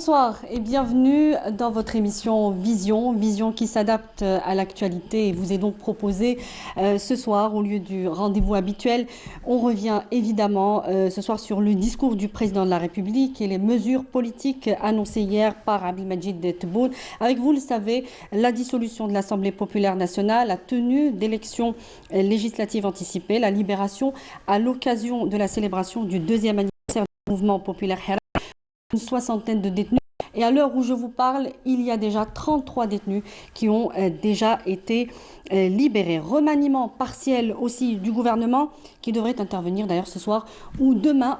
Bonsoir et bienvenue dans votre émission Vision qui s'adapte à l'actualité et vous est donc proposée ce soir au lieu du rendez-vous habituel. On revient évidemment ce soir sur le discours du président de la République et les mesures politiques annoncées hier par Abdelmadjid Tebboune. Avec vous, le savez, la dissolution de l'Assemblée populaire nationale, la tenue d'élections législatives anticipées, la libération à l'occasion de la célébration du deuxième anniversaire du mouvement populaire une soixantaine de détenus. Et à l'heure où je vous parle, il y a déjà 33 détenus qui ont déjà été libérés. Remaniement partiel aussi du gouvernement qui devrait intervenir d'ailleurs ce soir ou demain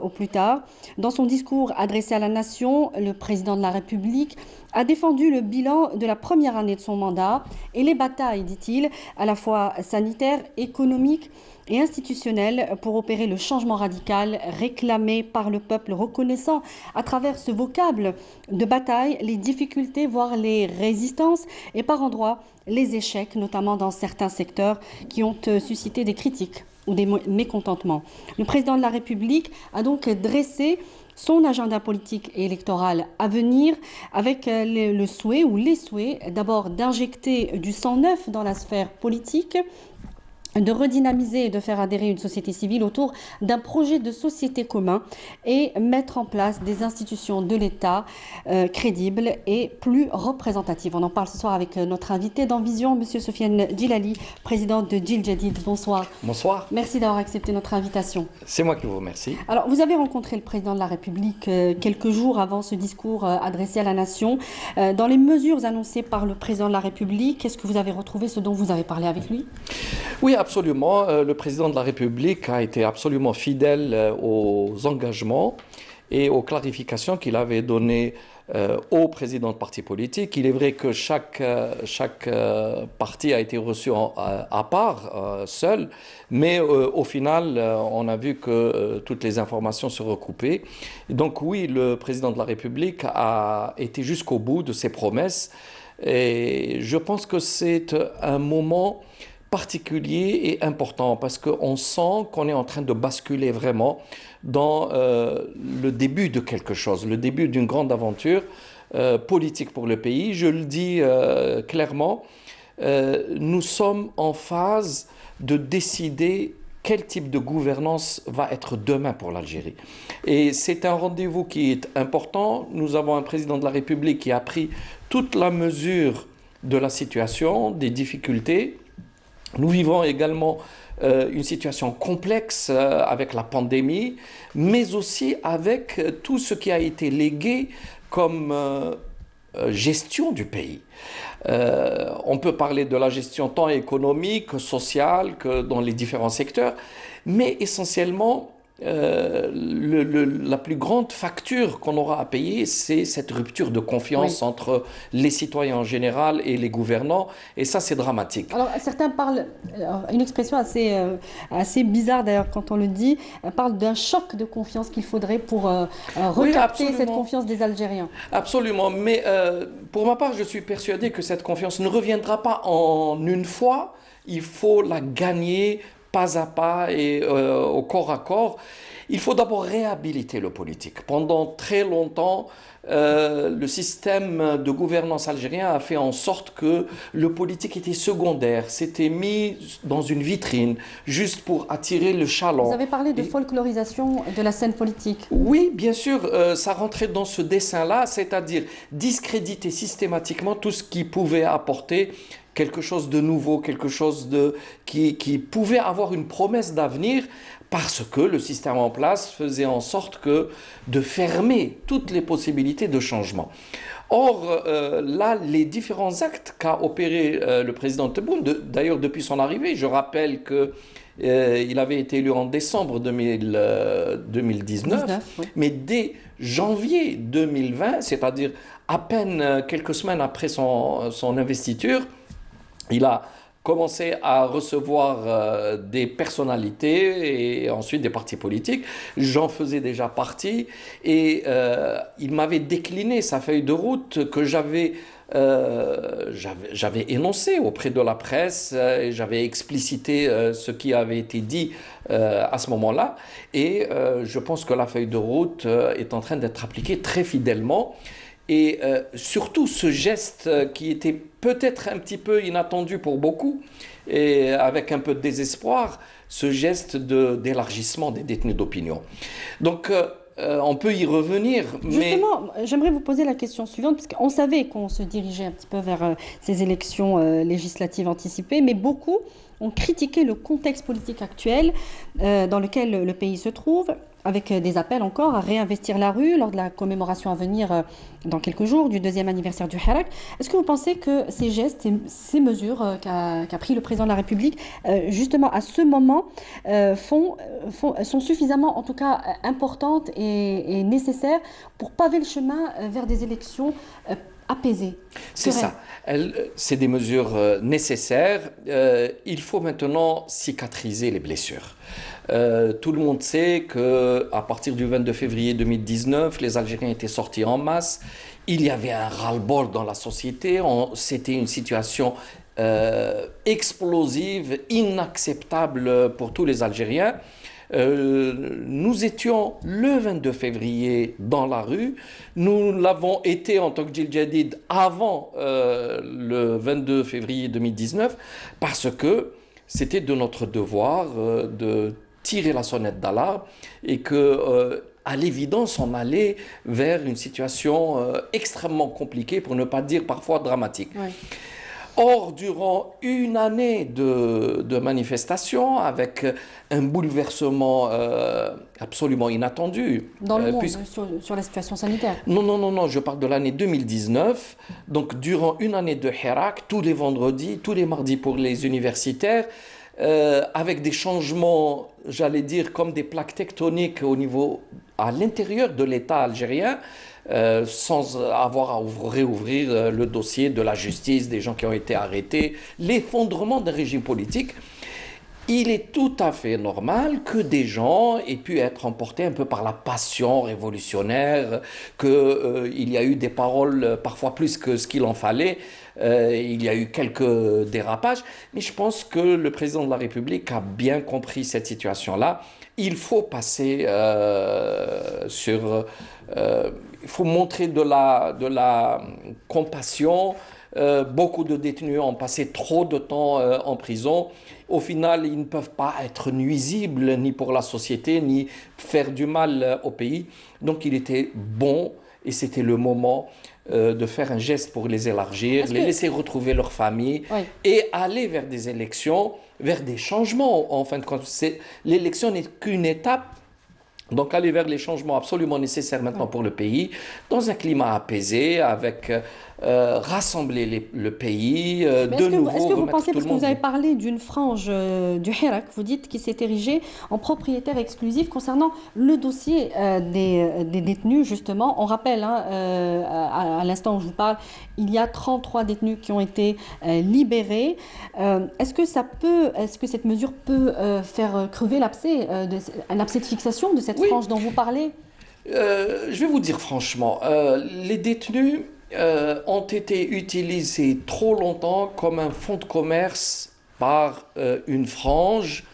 au plus tard. Dans son discours adressé à la nation, le président de la République a défendu le bilan de la première année de son mandat et les batailles, dit-il, à la fois sanitaires, économiques et institutionnelles pour opérer le changement radical réclamé par le peuple, reconnaissant à travers ce vocable de bataille les difficultés, voire les résistances et par endroits les échecs, notamment dans certains secteurs qui ont suscité des critiques ou des mécontentements. Le président de la République a donc dressé son agenda politique et électoral à venir avec le souhait ou les souhaits d'abord d'injecter du sang neuf dans la sphère politique, de redynamiser et de faire adhérer une société civile autour d'un projet de société commun et mettre en place des institutions de l'État crédibles et plus représentatives. On en parle ce soir avec notre invité dans Vision, M. Sofiane Djilali, président de Djil Jadid. Bonsoir. Bonsoir. Merci d'avoir accepté notre invitation. C'est moi qui vous remercie. Alors, vous avez rencontré le président de la République quelques jours avant ce discours adressé à la nation. Dans les mesures annoncées par le président de la République, est-ce que vous avez retrouvé ce dont vous avez parlé avec lui ? Oui, absolument. Le président de la République a été absolument fidèle aux engagements et aux clarifications qu'il avait données aux présidents de partis politiques. Il est vrai que chaque parti a été reçu à part, seul, mais au final, on a vu que toutes les informations se recoupaient. Donc oui, le président de la République a été jusqu'au bout de ses promesses et je pense que c'est un moment particulier et important parce qu'on sent qu'on est en train de basculer vraiment dans le début de quelque chose, le début d'une grande aventure politique pour le pays. Je le dis clairement, nous sommes en phase de décider quel type de gouvernance va être demain pour l'Algérie. Et c'est un rendez-vous qui est important. Nous avons un président de la République qui a pris toute la mesure de la situation, des difficultés. Nous vivons également une situation complexe avec la pandémie, mais aussi avec tout ce qui a été légué comme gestion du pays. On peut parler de la gestion tant économique, sociale que dans les différents secteurs, mais essentiellement, la plus grande facture qu'on aura à payer, c'est cette rupture de confiance entre les citoyens en général et les gouvernants. Et ça, c'est dramatique. Alors, certains parlent, une expression assez bizarre d'ailleurs quand on le dit, parle d'un choc de confiance qu'il faudrait pour recapter cette confiance des Algériens. Absolument. Mais pour ma part, je suis persuadé que cette confiance ne reviendra pas en une fois. Il faut la gagner pas à pas et au corps à corps. Il faut d'abord réhabiliter le politique. Pendant très longtemps, le système de gouvernance algérien a fait en sorte que le politique était secondaire, s'était mis dans une vitrine, juste pour attirer le chaland. Vous avez parlé de folklorisation de la scène politique. Oui, bien sûr, ça rentrait dans ce dessin-là, c'est-à-dire discréditer systématiquement tout ce qui pouvait apporter quelque chose de nouveau, quelque chose qui pouvait avoir une promesse d'avenir, parce que le système en place faisait en sorte de fermer toutes les possibilités de changement. Or, là, les différents actes qu'a opéré le président Tebboune, d'ailleurs depuis son arrivée, je rappelle qu'il avait été élu en décembre 2019, oui. Mais dès janvier 2020, c'est-à-dire à peine quelques semaines après son investiture, il a commencé à recevoir des personnalités et ensuite des partis politiques. J'en faisais déjà partie et il m'avait décliné sa feuille de route que j'avais énoncé auprès de la presse et j'avais explicité ce qui avait été dit à ce moment-là. Et je pense que la feuille de route est en train d'être appliquée très fidèlement. Et surtout ce geste qui était peut-être un petit peu inattendu pour beaucoup et avec un peu de désespoir, ce geste d'élargissement des détenus d'opinion. Donc on peut y revenir, mais... Justement, j'aimerais vous poser la question suivante, parce qu'on savait qu'on se dirigeait un petit peu vers ces élections législatives anticipées, mais beaucoup ont critiqué le contexte politique actuel dans lequel le pays se trouve, avec des appels encore à réinvestir la rue lors de la commémoration à venir dans quelques jours du deuxième anniversaire du Hirak. Est-ce que vous pensez que ces gestes, ces mesures qu'a pris le président de la République, justement à ce moment, sont suffisamment, en tout cas, importantes et nécessaires pour paver le chemin vers des élections apaisées, C'est sereines? ça. C'est des mesures nécessaires. Il faut maintenant cicatriser les blessures. Tout le monde sait qu'à partir du 22 février 2019, les Algériens étaient sortis en masse. Il y avait un ras-le-bol dans la société. C'était une situation explosive, inacceptable pour tous les Algériens. Nous étions le 22 février dans la rue. Nous l'avons été en tant que Djil Jadid avant le 22 février 2019 parce que c'était de notre devoir de tirer la sonnette d'alarme et que à l'évidence, on allait vers une situation extrêmement compliquée, pour ne pas dire parfois dramatique. Ouais. Or, durant une année de manifestations, avec un bouleversement absolument inattendu, Dans le monde, puisque... sur la situation sanitaire. Non, non, non, non, je parle de l'année 2019. Donc, durant une année de Hirak, tous les vendredis, tous les mardis pour les universitaires, avec des changements, j'allais dire, comme des plaques tectoniques au niveau, à l'intérieur de l'État algérien, sans avoir à réouvrir le dossier de la justice, des gens qui ont été arrêtés, l'effondrement d'un régime politique. Il est tout à fait normal que des gens aient pu être emportés un peu par la passion révolutionnaire, qu'il y a eu des paroles parfois plus que ce qu'il en fallait, il y a eu quelques dérapages, mais je pense que le président de la République a bien compris cette situation-là. Il faut passer il faut montrer de la compassion. Beaucoup de détenus ont passé trop de temps en prison. Au final, ils ne peuvent pas être nuisibles ni pour la société, ni faire du mal au pays. Donc il était bon et c'était le moment de faire un geste pour les élargir, les laisser retrouver leur famille Oui. et aller vers des élections, vers des changements. En fin de compte, l'élection n'est qu'une étape. Donc aller vers les changements absolument nécessaires maintenant pour le pays, dans un climat apaisé, avec rassembler le pays, Mais de nouveau est-ce que vous remettre pensez, tout parce le que vous avez monde. parlé d'une frange du Hirak, vous dites qu'il s'est érigé en propriétaire exclusif concernant le dossier des détenus, justement. On rappelle, hein, à l'instant où je vous parle, il y a 33 détenus qui ont été libérés. Est-ce que cette mesure peut faire crever l'abcès, un abcès de fixation de cette Oui, frange dont vous parlez? je vais vous dire franchement, les détenus ont été utilisés trop longtemps comme un fonds de commerce par une frange,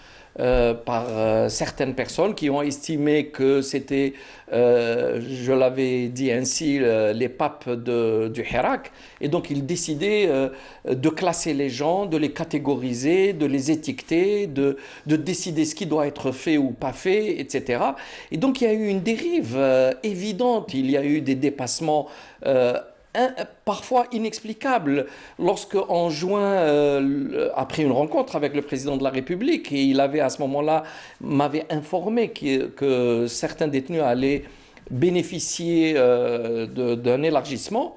par certaines personnes qui ont estimé que c'était, je l'avais dit ainsi, les papes du Hirak. Et donc ils décidaient de classer les gens, de les catégoriser, de les étiqueter, de décider ce qui doit être fait ou pas fait, etc. Et donc il y a eu une dérive évidente, il y a eu des dépassements parfois inexplicables. Lorsque en juin, après une rencontre avec le président de la République, et il avait à ce moment-là m'avait informé que certains détenus allaient bénéficier d'un élargissement,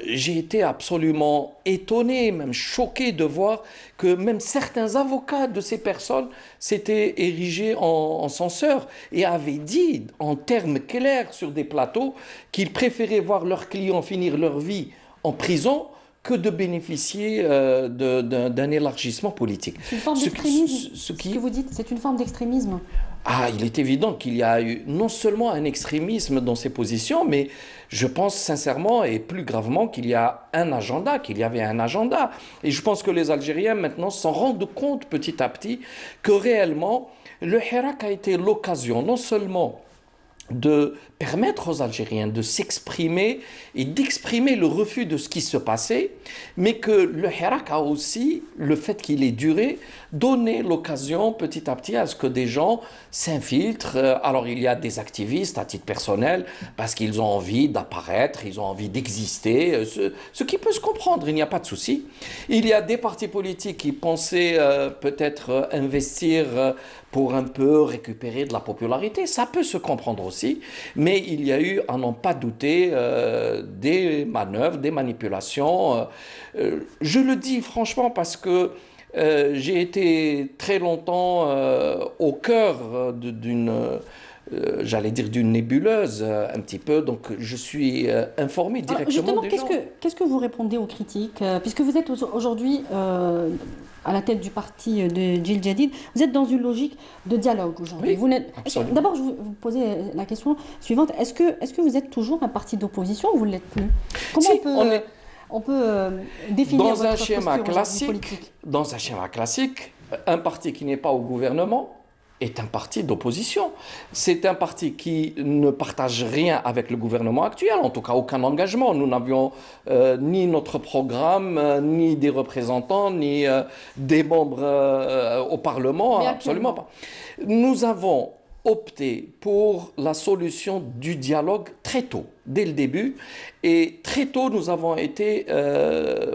j'ai été absolument étonné, même choqué de voir que même certains avocats de ces personnes s'étaient érigés en censeurs et avaient dit en termes clairs sur des plateaux qu'ils préféraient voir leurs clients finir leur vie en prison que de bénéficier d'un élargissement politique. C'est une forme d'extrémisme. Ce que vous dites, c'est une forme d'extrémisme. Ah, il est évident qu'il y a eu non seulement un extrémisme dans ses positions, mais je pense sincèrement et plus gravement qu'il y a un agenda, qu'il y avait un agenda. Et je pense que les Algériens maintenant s'en rendent compte petit à petit que réellement le Hirak a été l'occasion non seulement de permettre aux Algériens de s'exprimer et d'exprimer le refus de ce qui se passait, mais que le Hirak a aussi, le fait qu'il ait duré, donné l'occasion petit à petit à ce que des gens s'infiltrent. Alors il y a des activistes à titre personnel, parce qu'ils ont envie d'apparaître, ils ont envie d'exister, ce qui peut se comprendre, il n'y a pas de souci. Il y a des partis politiques qui pensaient peut-être investir pour un peu récupérer de la popularité, ça peut se comprendre aussi, mais il y a eu, à n'en pas douter, des manœuvres, des manipulations. Je le dis franchement parce que j'ai été très longtemps au cœur j'allais dire d'une nébuleuse un petit peu, donc je suis informé directement des gens. Qu'est-ce que vous répondez aux critiques puisque vous êtes aujourd'hui à la tête du parti de Djil Jadid, vous êtes dans une logique de dialogue aujourd'hui. Oui, d'abord, je vous posais la question suivante. Est-ce que vous êtes toujours un parti d'opposition ou vous ne l'êtes plus? Comment on peut définir votre posture politique? Dans un schéma classique, un parti qui n'est pas au gouvernement est un parti d'opposition. C'est un parti qui ne partage rien avec le gouvernement actuel, en tout cas aucun engagement. Nous n'avions ni notre programme, ni des représentants, ni des membres au Parlement, absolument pas. Nous avons opté pour la solution du dialogue très tôt, dès le début. Et très tôt, nous avons été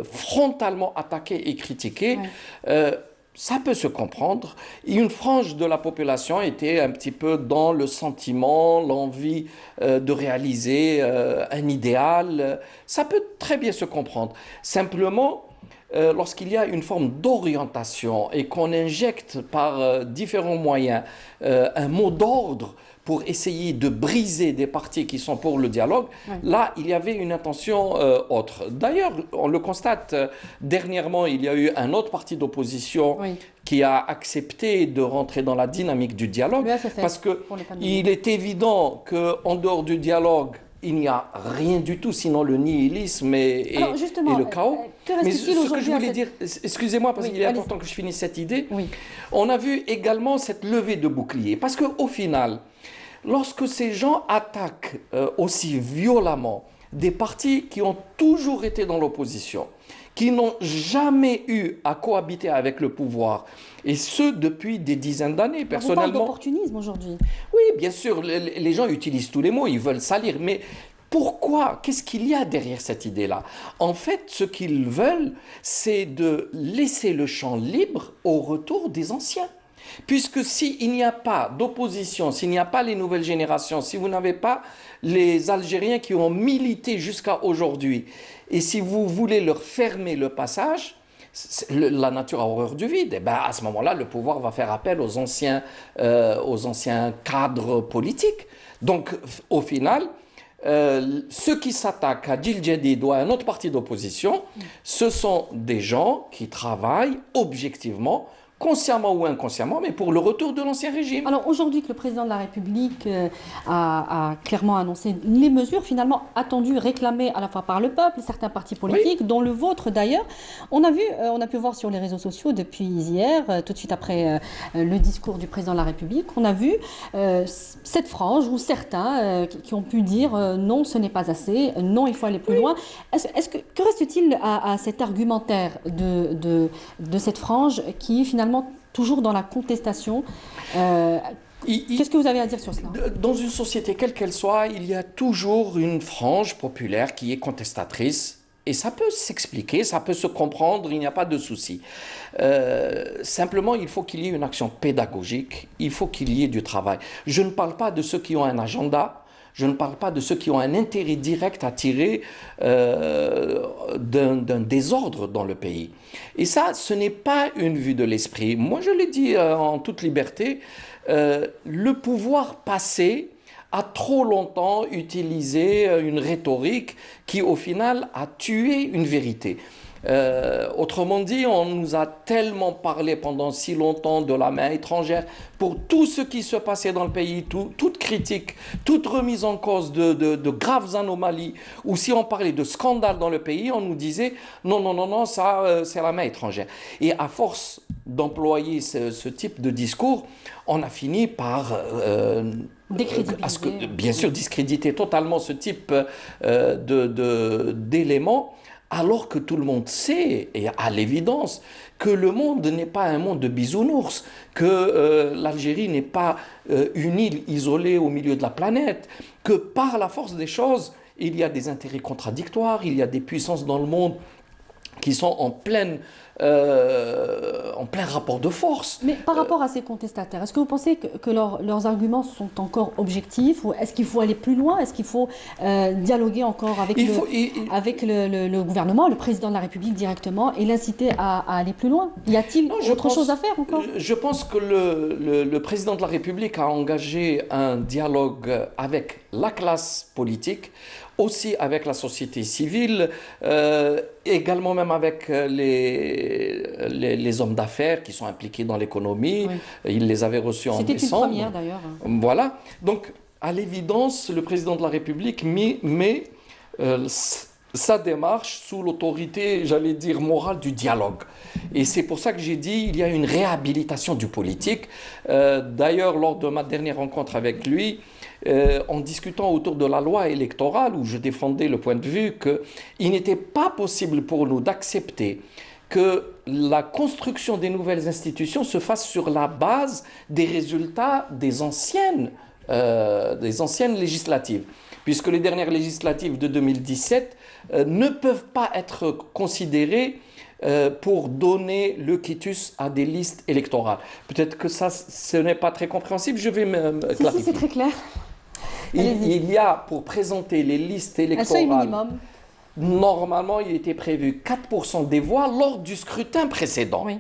frontalement attaqués et critiqués. Ouais. Ça peut se comprendre. Une frange de la population était un petit peu dans le sentiment, l'envie de réaliser un idéal. Ça peut très bien se comprendre. Simplement, lorsqu'il y a une forme d'orientation et qu'on injecte par différents moyens un mot d'ordre pour essayer de briser des partis qui sont pour le dialogue, là, il y avait une intention autre. D'ailleurs, on le constate, dernièrement, il y a eu un autre parti d'opposition qui a accepté de rentrer dans la dynamique du dialogue, parce qu'il est évident qu'en dehors du dialogue, il n'y a rien du tout, sinon le nihilisme et le chaos. Mais ce que je voulais dire, excusez-moi, parce qu'il est important que je finisse cette idée, on a vu également cette levée de bouclier, parce qu'au final, lorsque ces gens attaquent aussi violemment des partis qui ont toujours été dans l'opposition, qui n'ont jamais eu à cohabiter avec le pouvoir, et ce depuis des dizaines d'années, personnellement. On parle d'opportunisme aujourd'hui. Oui, bien sûr, les gens utilisent tous les mots, ils veulent salir, mais pourquoi? Qu'est-ce qu'il y a derrière cette idée-là? En fait, ce qu'ils veulent, c'est de laisser le champ libre au retour des anciens. Puisque s'il n'y a pas d'opposition, s'il n'y a pas les nouvelles générations, si vous n'avez pas les Algériens qui ont milité jusqu'à aujourd'hui, et si vous voulez leur fermer le passage, la nature a horreur du vide. Et ben à ce moment-là, le pouvoir va faire appel aux anciens cadres politiques. Donc, au final, ceux qui s'attaquent à Djil Jadid ou à un autre parti d'opposition, ce sont des gens qui travaillent objectivement, consciemment ou inconsciemment, mais pour le retour de l'ancien régime. Alors aujourd'hui que le président de la République a clairement annoncé les mesures finalement attendues, réclamées à la fois par le peuple, certains partis politiques, dont le vôtre d'ailleurs, on a pu voir sur les réseaux sociaux depuis hier, tout de suite après le discours du président de la République, on a vu cette frange ou certains qui ont pu dire non, ce n'est pas assez, non, il faut aller plus loin. Que reste-t-il à cet argumentaire de cette frange qui est finalement toujours dans la contestation? Qu'est-ce que vous avez à dire sur cela? Dans une société quelle qu'elle soit, il y a toujours une frange populaire qui est contestatrice. Et ça peut s'expliquer, ça peut se comprendre, il n'y a pas de souci. Simplement, il faut qu'il y ait une action pédagogique, il faut qu'il y ait du travail. Je ne parle pas de ceux qui ont un agenda. Je ne parle pas de ceux qui ont un intérêt direct à tirer d'un désordre dans le pays. Et ça, ce n'est pas une vue de l'esprit. Moi, je l'ai dit en toute liberté, le pouvoir passé a trop longtemps utilisé une rhétorique qui, au final, a tué une vérité. Autrement dit, on nous a tellement parlé pendant si longtemps de la main étrangère pour tout ce qui se passait dans le pays, toute critique, toute remise en cause de graves anomalies, ou si on parlait de scandales dans le pays, on nous disait non, non, non, non, ça c'est la main étrangère. Et à force d'employer ce type de discours, on a fini par bien sûr discréditer totalement ce type d'éléments. Alors que tout le monde sait, et à l'évidence, que le monde n'est pas un monde de bisounours, que l'Algérie n'est pas une île isolée au milieu de la planète, que par la force des choses, il y a des intérêts contradictoires, il y a des puissances dans le monde qui sont en plein rapport de force. Mais par rapport à ces contestataires, est-ce que vous pensez que leurs arguments sont encore objectifs ou est-ce qu'il faut aller plus loin? Est-ce qu'il faut dialoguer encore avec le gouvernement, le président de la République directement et l'inciter à aller plus loin? Y a-t-il autre chose à faire encore? Je pense que le président de la République a engagé un dialogue avec la classe politique, aussi avec la société civile, également même avec les hommes d'affaires qui sont impliqués dans l'économie. Oui. Il les avait reçus en décembre. C'était une première d'ailleurs. Voilà. Donc, à l'évidence, le président de la République met sa démarche sous l'autorité, j'allais dire, morale du dialogue. Et c'est pour ça que j'ai dit il y a une réhabilitation du politique. D'ailleurs, lors de ma dernière rencontre avec lui, en discutant autour de la loi électorale, où je défendais le point de vue qu'il n'était pas possible pour nous d'accepter que la construction des nouvelles institutions se fasse sur la base des résultats des anciennes législatives. Puisque les dernières législatives de 2017 ne peuvent pas être considérées pour donner le quitus à des listes électorales. Peut-être que ça, ce n'est pas très compréhensible, je vais me clarifier. Si, c'est très clair. Il y a, pour présenter les listes électorales, un seuil minimum. Normalement, il était prévu 4% des voix lors du scrutin précédent. Oui.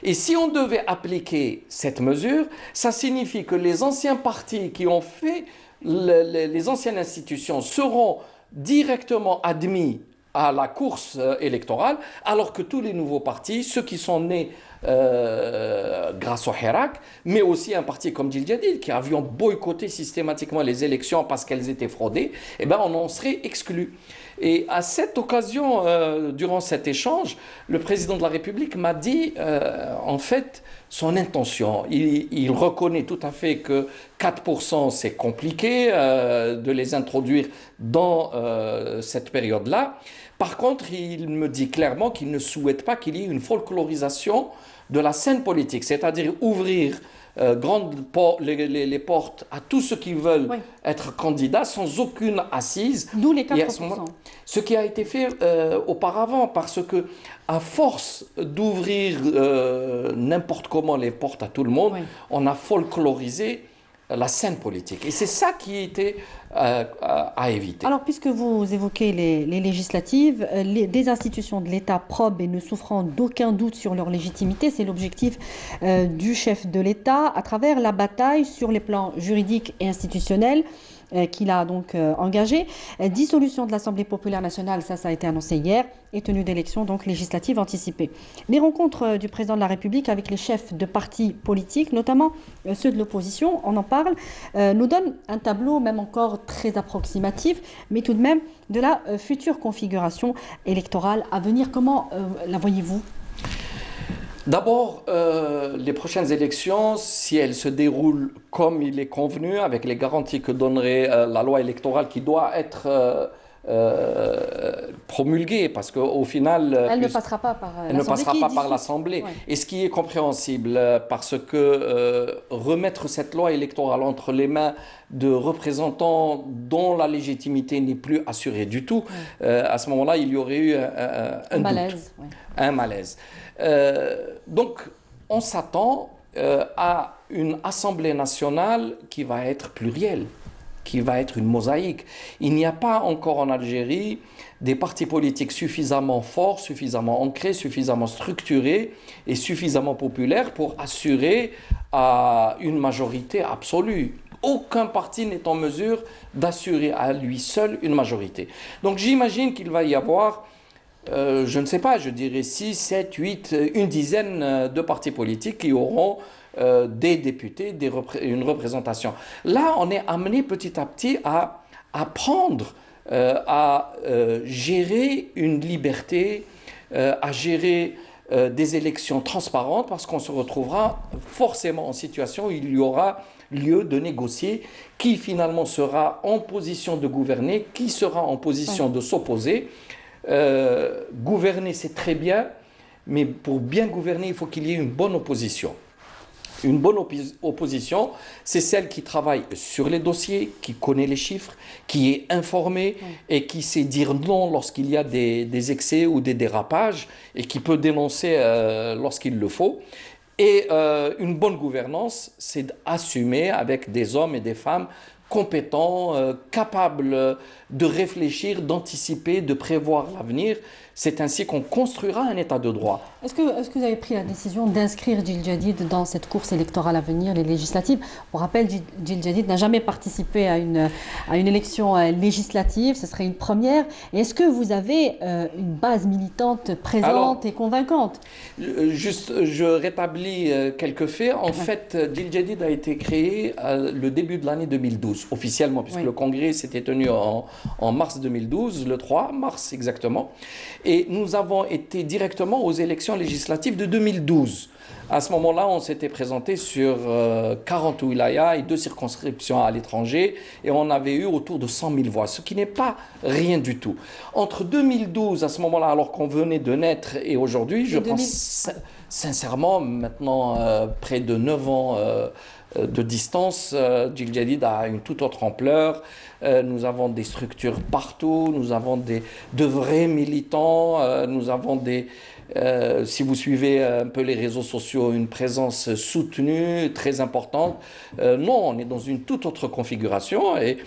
Et si on devait appliquer cette mesure, ça signifie que les anciens partis qui ont fait les anciennes institutions seront directement admis à la course électorale, alors que tous les nouveaux partis, ceux qui sont nés grâce au Hirak, mais aussi un parti comme Jil Jadid, qui avions boycotté systématiquement les élections parce qu'elles étaient fraudées, eh ben on en serait exclus. Et à cette occasion, durant cet échange, le président de la République m'a dit, en fait, son intention. Il reconnaît tout à fait que 4% c'est compliqué de les introduire dans cette période-là. Par contre, il me dit clairement qu'il ne souhaite pas qu'il y ait une folklorisation de la scène politique, c'est-à-dire ouvrir les portes à tous ceux qui veulent être candidats sans aucune assise. D'où les 4%. Ce qui a été fait auparavant, parce que à force d'ouvrir n'importe comment les portes à tout le monde, on a folklorisé la scène politique. Et c'est ça qui était à éviter. Alors, puisque vous évoquez les législatives, des institutions de l'État probes et ne souffrant d'aucun doute sur leur légitimité, c'est l'objectif du chef de l'État à travers la bataille sur les plans juridiques et institutionnels qu'il a donc engagé. Dissolution de l'Assemblée populaire nationale, ça a été annoncé hier, et tenue d'élections donc législatives anticipées. Les rencontres du président de la République avec les chefs de partis politiques, notamment ceux de l'opposition, on en parle, nous donnent un tableau même encore très approximatif, mais tout de même de la future configuration électorale à venir. Comment la voyez-vous ? D'abord, les prochaines élections, si elles se déroulent comme il est convenu, avec les garanties que donnerait la loi électorale qui doit être promulguée, parce qu'au final... Elle ne passera pas par l'Assemblée. Ouais. Et ce qui est compréhensible, parce que remettre cette loi électorale entre les mains de représentants dont la légitimité n'est plus assurée du tout, à ce moment-là, il y aurait eu un malaise. Un malaise. Donc, on s'attend à une Assemblée nationale qui va être plurielle, qui va être une mosaïque. Il n'y a pas encore en Algérie des partis politiques suffisamment forts, suffisamment ancrés, suffisamment structurés et suffisamment populaires pour assurer une majorité absolue. Aucun parti n'est en mesure d'assurer à lui seul une majorité. Donc j'imagine qu'il va y avoir, je ne sais pas, je dirais 6, 7, 8, une dizaine de partis politiques qui auront des députés, une représentation. Là, on est amené petit à petit à apprendre à gérer une liberté, à gérer des élections transparentes, parce qu'on se retrouvera forcément en situation où il y aura lieu de négocier qui finalement sera en position de gouverner, qui sera en position de s'opposer. Gouverner, c'est très bien, mais pour bien gouverner, il faut qu'il y ait une bonne opposition. Une bonne opposition, c'est celle qui travaille sur les dossiers, qui connaît les chiffres, qui est informée et qui sait dire non lorsqu'il y a des excès ou des dérapages et qui peut dénoncer lorsqu'il le faut. Et une bonne gouvernance, c'est d'assumer avec des hommes et des femmes compétents, capables de réfléchir, d'anticiper, de prévoir l'avenir. C'est ainsi qu'on construira un état de droit. Est-ce que vous avez pris la décision d'inscrire Djil Jadid dans cette course électorale à venir, les législatives? Pour rappel, Djil Jadid n'a jamais participé à une élection législative, ce serait une première. Et est-ce que vous avez une base militante présente et convaincante? Juste, je rétablis quelques faits. En fait, Djil Jadid a été créé le début de l'année 2012, officiellement, puisque le congrès s'était tenu en mars 2012, le 3 mars exactement. Et nous avons été directement aux élections législatives de 2012. À ce moment-là, on s'était présenté sur 40 wilayas et 2 circonscriptions à l'étranger et on avait eu autour de 100 000 voix, ce qui n'est pas rien du tout. Entre 2012, à ce moment-là, alors qu'on venait de naître, et aujourd'hui, je pense sincèrement, maintenant près de 9 ans de distance, Djil Jadid a une toute autre ampleur. Nous avons des structures partout, nous avons de vrais militants, nous avons si vous suivez un peu les réseaux sociaux, une présence soutenue, très importante. Non, on est dans une toute autre configuration et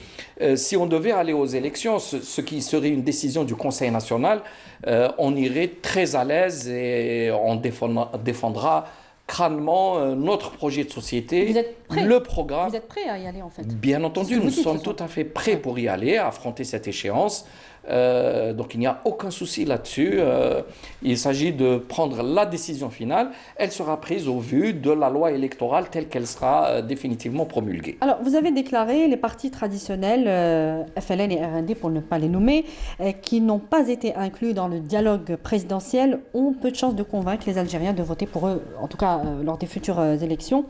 si on devait aller aux élections, ce qui serait une décision du Conseil national, on irait très à l'aise et on défendra crânement notre projet de société, vous êtes prêt. Le programme. Vous êtes prêt à y aller en fait? Bien entendu, nous sommes tout à fait prêts pour y aller, à affronter cette échéance. Donc il n'y a aucun souci là-dessus. Il s'agit de prendre la décision finale. Elle sera prise au vu de la loi électorale telle qu'elle sera définitivement promulguée. Alors, vous avez déclaré les partis traditionnels, FLN et RND pour ne pas les nommer, qui n'ont pas été inclus dans le dialogue présidentiel, ont peu de chances de convaincre les Algériens de voter pour eux, en tout cas lors des futures élections.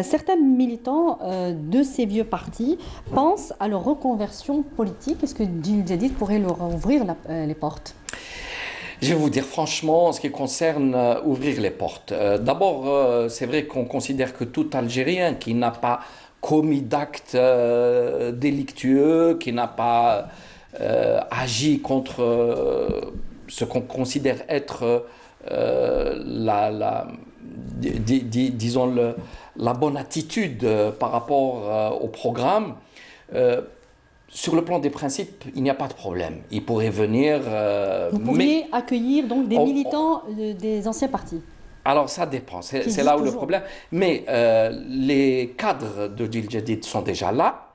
Certains militants de ces vieux partis pensent à leur reconversion politique. Est-ce que Djil Jadid pourrait leur ouvrir les portes? Je vais vous dire franchement, en ce qui concerne ouvrir les portes. D'abord, c'est vrai qu'on considère que tout Algérien qui n'a pas commis d'actes délictueux, qui n'a pas agi contre ce qu'on considère être disons la bonne attitude par rapport au programme. Sur le plan des principes, il n'y a pas de problème. Il pourrait venir... Vous pourriez accueillir donc des militants des anciens partis? Alors ça dépend, c'est là où le problème... Mais les cadres de Djil Jadid sont déjà là.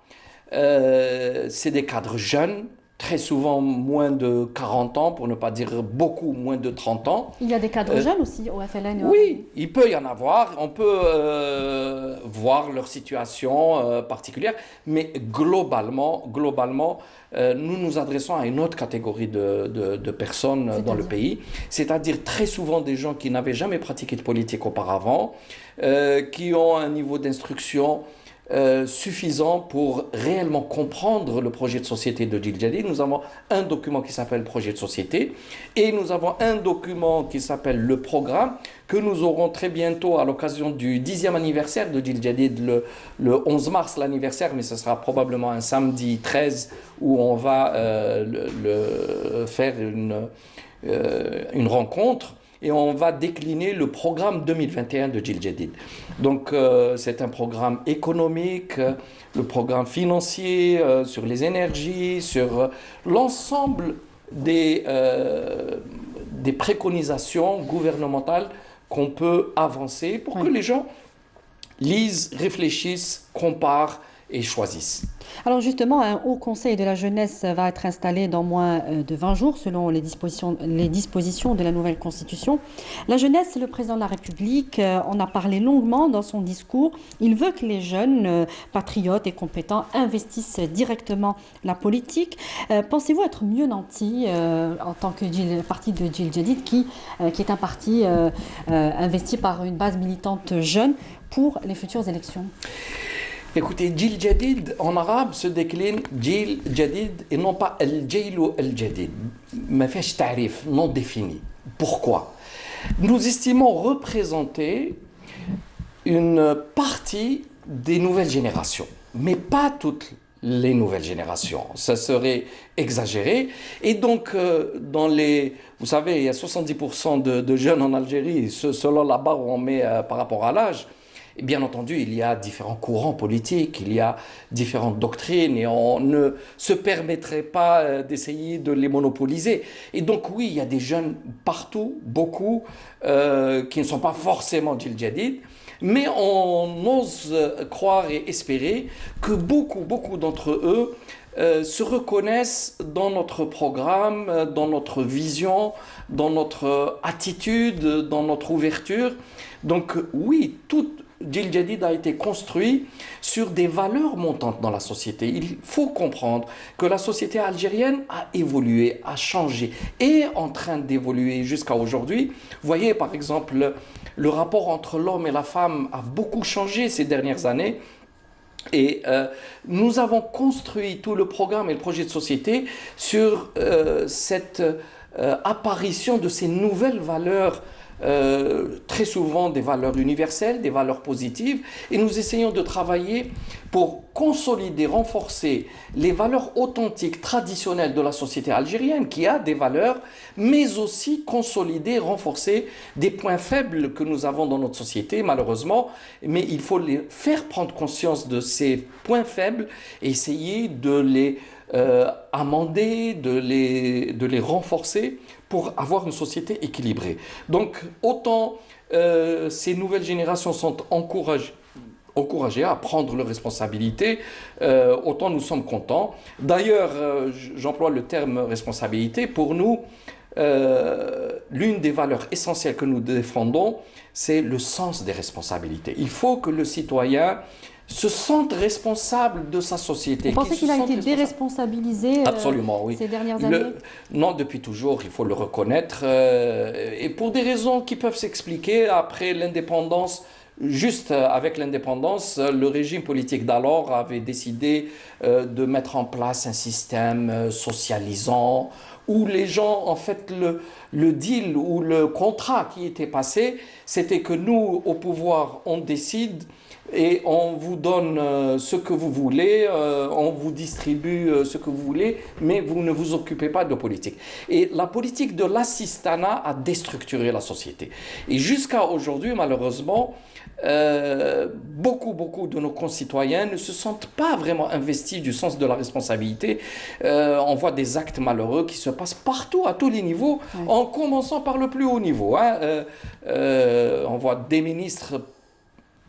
C'est des cadres jeunes, très souvent moins de 40 ans, pour ne pas dire beaucoup moins de 30 ans. Il y a des cadres jeunes aussi au FLN? Oui, il peut y en avoir. On peut voir leur situation particulière. Mais globalement, nous nous adressons à une autre catégorie de personnes dans le pays. C'est-à-dire très souvent des gens qui n'avaient jamais pratiqué de politique auparavant, qui ont un niveau d'instruction suffisant pour réellement comprendre le projet de société de Djil Jadid. Nous avons un document qui s'appelle projet de société et nous avons un document qui s'appelle le programme que nous aurons très bientôt à l'occasion du 10e anniversaire de Djil Jadid, le 11 mars l'anniversaire, mais ce sera probablement un samedi 13 où on va faire une rencontre. Et on va décliner le programme 2021 de Djil Jadid. Donc c'est un programme économique, le programme financier, sur les énergies, sur l'ensemble des préconisations gouvernementales qu'on peut avancer pour que les gens lisent, réfléchissent, comparent et choisissent. Alors justement, un haut conseil de la jeunesse va être installé dans moins de 20 jours selon les dispositions de la nouvelle constitution. La jeunesse, le président de la République en a parlé longuement dans son discours. Il veut que les jeunes patriotes et compétents investissent directement la politique. Pensez-vous être mieux nanti en tant que parti de Jil Jadid qui est un parti investi par une base militante jeune pour les futures élections? Écoutez, Jil Jadid en arabe se décline Jil Jadid et non pas Al-Jil ou Al-Jadid. Ma fiche tarif, non défini. Pourquoi? Nous estimons représenter une partie des nouvelles générations, mais pas toutes les nouvelles générations. Ça serait exagéré. Et donc, vous savez, il y a 70% de jeunes en Algérie, selon la barre où on met par rapport à l'âge. Et bien entendu, il y a différents courants politiques, il y a différentes doctrines et on ne se permettrait pas d'essayer de les monopoliser. Et donc oui, il y a des jeunes partout, beaucoup, qui ne sont pas forcément Jil Jadid, mais on ose croire et espérer que beaucoup d'entre eux se reconnaissent dans notre programme, dans notre vision, dans notre attitude, dans notre ouverture. Donc oui, tout Jil Jadid a été construit sur des valeurs montantes dans la société. Il faut comprendre que la société algérienne a évolué, a changé, est en train d'évoluer jusqu'à aujourd'hui. Vous voyez par exemple, le rapport entre l'homme et la femme a beaucoup changé ces dernières années. Et nous avons construit tout le programme et le projet de société sur cette apparition de ces nouvelles valeurs, très souvent des valeurs universelles, des valeurs positives, et nous essayons de travailler pour consolider, renforcer les valeurs authentiques, traditionnelles de la société algérienne, qui a des valeurs, mais aussi consolider, renforcer des points faibles que nous avons dans notre société, malheureusement, mais il faut les faire prendre conscience de ces points faibles et essayer de les amender, de les renforcer pour avoir une société équilibrée. Donc, autant ces nouvelles générations sont encouragées à prendre leurs responsabilités, autant nous sommes contents. D'ailleurs, j'emploie le terme responsabilité. Pour nous, l'une des valeurs essentielles que nous défendons, c'est le sens des responsabilités. Il faut que le citoyen se sente responsable de sa société. Vous pensez qu'il a été déresponsabilisé Absolument, oui. ces dernières années? Non, depuis toujours, il faut le reconnaître. Et pour des raisons qui peuvent s'expliquer, après l'indépendance, juste avec l'indépendance, le régime politique d'alors avait décidé de mettre en place un système socialisant où les gens, en fait, le deal ou le contrat qui était passé, c'était que nous, au pouvoir, on décide et on vous donne ce que vous voulez, on vous distribue ce que vous voulez, mais vous ne vous occupez pas de politique. Et la politique de l'assistanat a déstructuré la société. Et jusqu'à aujourd'hui, malheureusement, beaucoup de nos concitoyens ne se sentent pas vraiment investis du sens de la responsabilité. On voit des actes malheureux qui se passent partout, à tous les niveaux, en commençant par le plus haut niveau. On voit des ministres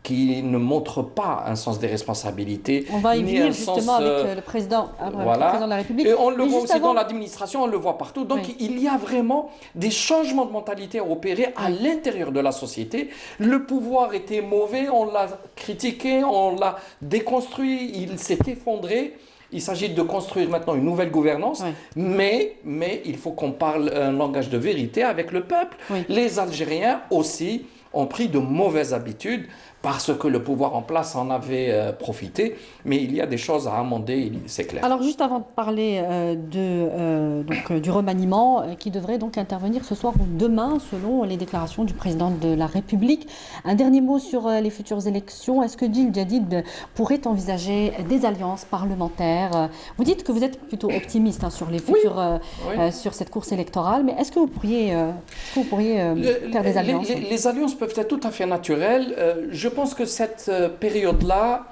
qui ne montrent pas un sens des responsabilités. On va y venir justement avec le président de la République. Et on le voit aussi dans l'administration, on le voit partout. Donc il y a vraiment des changements de mentalité à opérer à l'intérieur de la société. Le pouvoir était mauvais, on l'a critiqué, on l'a déconstruit, il s'est effondré. Il s'agit de construire maintenant une nouvelle gouvernance, mais il faut qu'on parle un langage de vérité avec le peuple. Les Algériens aussi ont pris de mauvaises habitudes parce que le pouvoir en place en avait profité, mais il y a des choses à amender, c'est clair. Alors juste avant de parler du remaniement qui devrait donc intervenir ce soir ou demain selon les déclarations du président de la République, un dernier mot sur les futures élections. Est-ce que Jil Jadid pourrait envisager des alliances parlementaires? Vous dites que vous êtes plutôt optimiste sur les futurs, sur cette course électorale, mais est-ce que vous pourriez, faire des alliances? Les alliances peuvent être tout à fait naturelles. Je pense que cette période-là,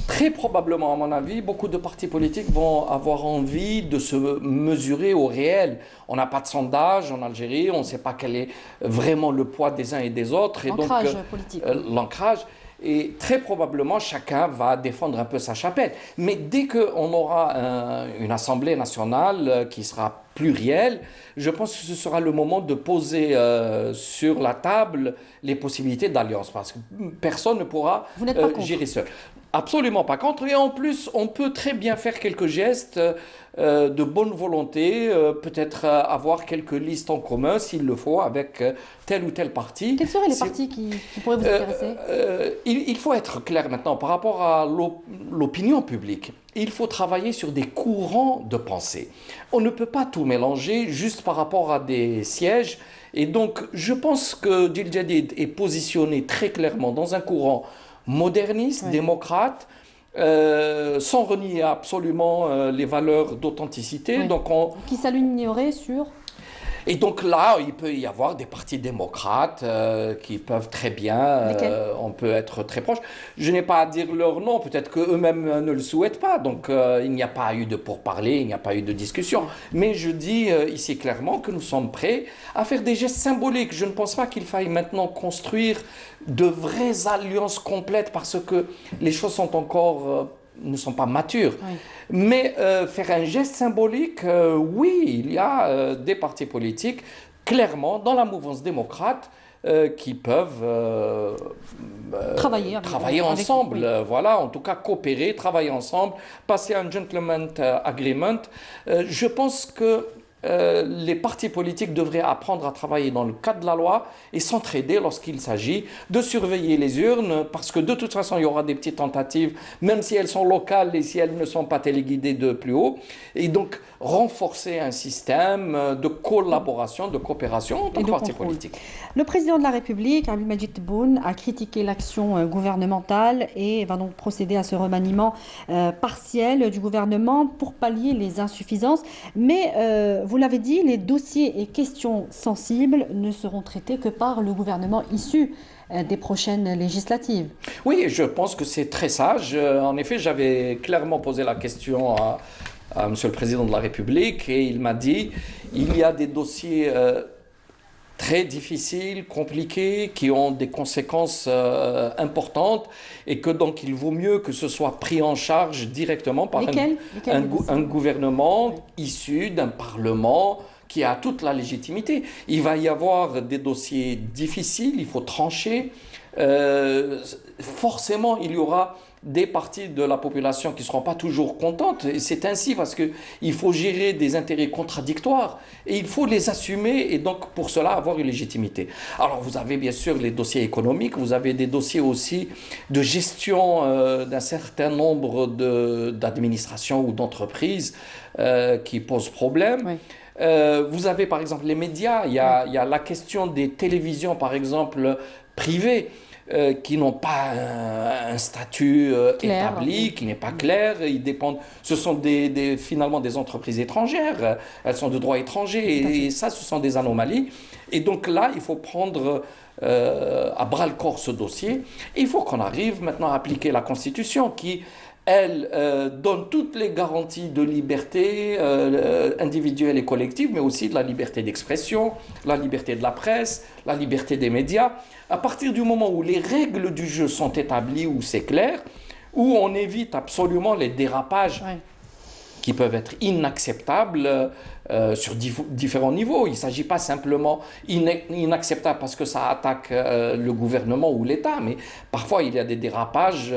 très probablement à mon avis, beaucoup de partis politiques vont avoir envie de se mesurer au réel. On n'a pas de sondage en Algérie, on ne sait pas quel est vraiment le poids des uns et des autres. L'ancrage politique. L'ancrage. et très probablement chacun va défendre un peu sa chapelle. Mais dès qu'on aura une Assemblée nationale qui sera plurielle, je pense que ce sera le moment de poser sur la table les possibilités d'alliance, parce que personne ne pourra Vous n'êtes pas contre? gérer seul. Absolument pas contre. Et en plus, on peut très bien faire quelques gestes de bonne volonté, peut-être avoir quelques listes en commun, s'il le faut, avec tel ou tel parti. Quels seraient les partis qui pourraient vous intéresser? Il faut être clair maintenant par rapport à l'opinion publique. Il faut travailler sur des courants de pensée. On ne peut pas tout mélanger juste par rapport à des sièges. Et donc, je pense que Jil Jadid est positionné très clairement dans un courant moderniste, démocrate, sans renier absolument les valeurs d'authenticité. Oui. Donc Qui s'alignerait sur? et donc là, il peut y avoir des partis démocrates qui peuvent très bien, on peut être très proche. Je n'ai pas à dire leur nom, peut-être qu'eux-mêmes ne le souhaitent pas. Donc il n'y a pas eu de pourparlers, il n'y a pas eu de discussion. Mais je dis ici clairement que nous sommes prêts à faire des gestes symboliques. Je ne pense pas qu'il faille maintenant construire de vraies alliances complètes parce que les choses sont encore ne sont pas matures. Oui. Mais faire un geste symbolique, oui, il y a des partis politiques, clairement, dans la mouvance démocrate, qui peuvent travailler ensemble. Voilà, en tout cas coopérer, travailler ensemble, passer un gentleman agreement. Je pense que les partis politiques devraient apprendre à travailler dans le cadre de la loi et s'entraider lorsqu'il s'agit de surveiller les urnes, parce que de toute façon, il y aura des petites tentatives, même si elles sont locales et si elles ne sont pas téléguidées de plus haut. Et donc, renforcer un système de collaboration, de coopération entre partis politiques. Le président de la République, Abdelmadjid Tebboune, a critiqué l'action gouvernementale et va donc procéder à ce remaniement partiel du gouvernement pour pallier les insuffisances. Mais vous l'avez dit, les dossiers et questions sensibles ne seront traités que par le gouvernement issu des prochaines législatives. Oui, je pense que c'est très sage. En effet, j'avais clairement posé la question à Monsieur le Président de la République et il m'a dit il y a des dossiers très difficiles, compliqués, qui ont des conséquences importantes et que donc il vaut mieux que ce soit pris en charge directement par un gouvernement issu d'un parlement qui a toute la légitimité. Il va y avoir des dossiers difficiles, il faut trancher. Forcément, il y aura des parties de la population qui ne seront pas toujours contentes. Et c'est ainsi parce qu'il faut gérer des intérêts contradictoires et il faut les assumer et donc pour cela avoir une légitimité. Alors vous avez bien sûr les dossiers économiques, vous avez des dossiers aussi de gestion d'un certain nombre d'administrations ou d'entreprises qui posent problème. Oui. Vous avez par exemple les médias, il y a la question des télévisions par exemple privées. Qui n'ont pas un statut établi, qui n'est pas clair. Ils dépendent, ce sont finalement des entreprises étrangères. Elles sont de droit étranger et ça, ce sont des anomalies. Et donc là, il faut prendre à bras-le-corps ce dossier. Et il faut qu'on arrive maintenant à appliquer la Constitution qui, elle, donne toutes les garanties de liberté individuelle et collective, mais aussi de la liberté d'expression, la liberté de la presse, la liberté des médias. À partir du moment où les règles du jeu sont établies, où c'est clair, où on évite absolument les dérapages qui peuvent être inacceptables sur différents niveaux. Il ne s'agit pas simplement inacceptable parce que ça attaque le gouvernement ou l'État, mais parfois il y a des dérapages.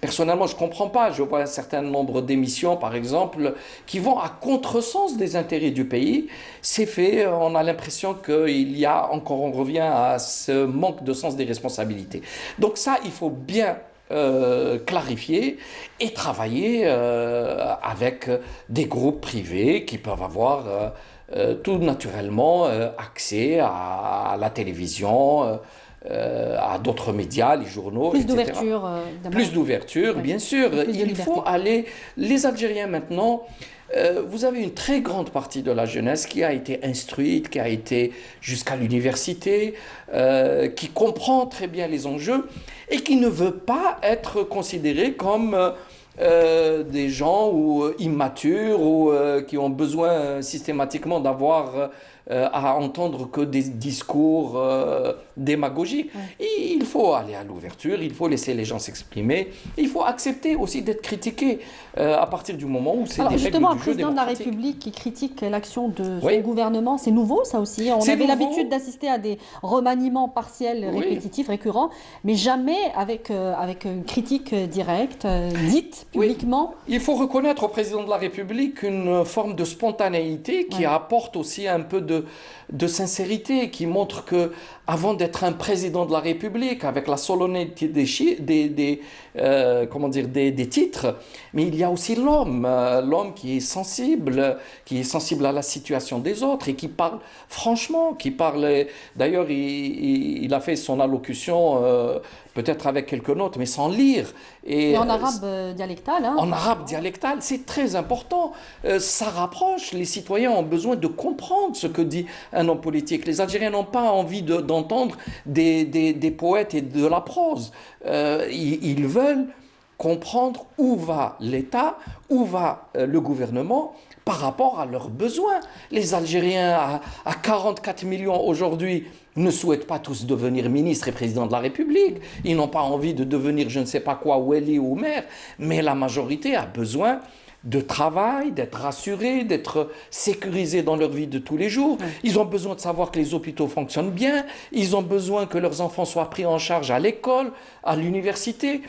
Personnellement, je ne comprends pas. Je vois un certain nombre d'émissions, par exemple, qui vont à contresens des intérêts du pays. C'est fait, on a l'impression qu'il y a encore, on revient à ce manque de sens des responsabilités. Donc ça, il faut bien clarifier et travailler avec des groupes privés qui peuvent avoir tout naturellement accès à la télévision, à d'autres médias, les journaux, plus etc. d'ouverture. Plus d'ouverture, bien sûr. Il faut aller... Les Algériens maintenant... vous avez une très grande partie de la jeunesse qui a été instruite, qui a été jusqu'à l'université, qui comprend très bien les enjeux et qui ne veut pas être considérée comme des gens immatures ou qui ont besoin systématiquement d'avoir à entendre que des discours démagogiques. Et faut aller à l'ouverture, il faut laisser les gens s'exprimer. Il faut accepter aussi d'être critiqué à partir du moment où c'est des règles justement, un du jeu président de la démocratique. République qui critique l'action de son Oui. gouvernement, c'est nouveau ça aussi. On C'est avait nouveau. l'habitude d'assister à des remaniements partiels, Oui. répétitifs, récurrents, mais jamais avec une critique directe, dite Oui. publiquement. Il faut reconnaître au président de la République une forme de spontanéité qui apporte aussi un peu de sincérité, qui montre que avant d'être un président de la République, avec la solennité des titres, mais il y a aussi l'homme qui est sensible à la situation des autres et qui parle franchement, qui parle. D'ailleurs, il a fait son allocution peut-être avec quelques notes, mais sans lire. Et en arabe dialectal. Hein. En arabe dialectal, c'est très important. Ça rapproche. Les citoyens ont besoin de comprendre ce que dit un homme politique. Les Algériens n'ont pas envie d'entendre des poètes et de la prose. Ils veulent comprendre où va l'État, où va le gouvernement par rapport à leurs besoins. Les Algériens à 44 millions aujourd'hui ne souhaitent pas tous devenir ministre et président de la République. Ils n'ont pas envie de devenir je ne sais pas quoi, wali ou maire, mais la majorité a besoin de travail, d'être rassurés, d'être sécurisés dans leur vie de tous les jours. Ils ont besoin de savoir que les hôpitaux fonctionnent bien. Ils ont besoin que leurs enfants soient pris en charge à l'école, à l'université.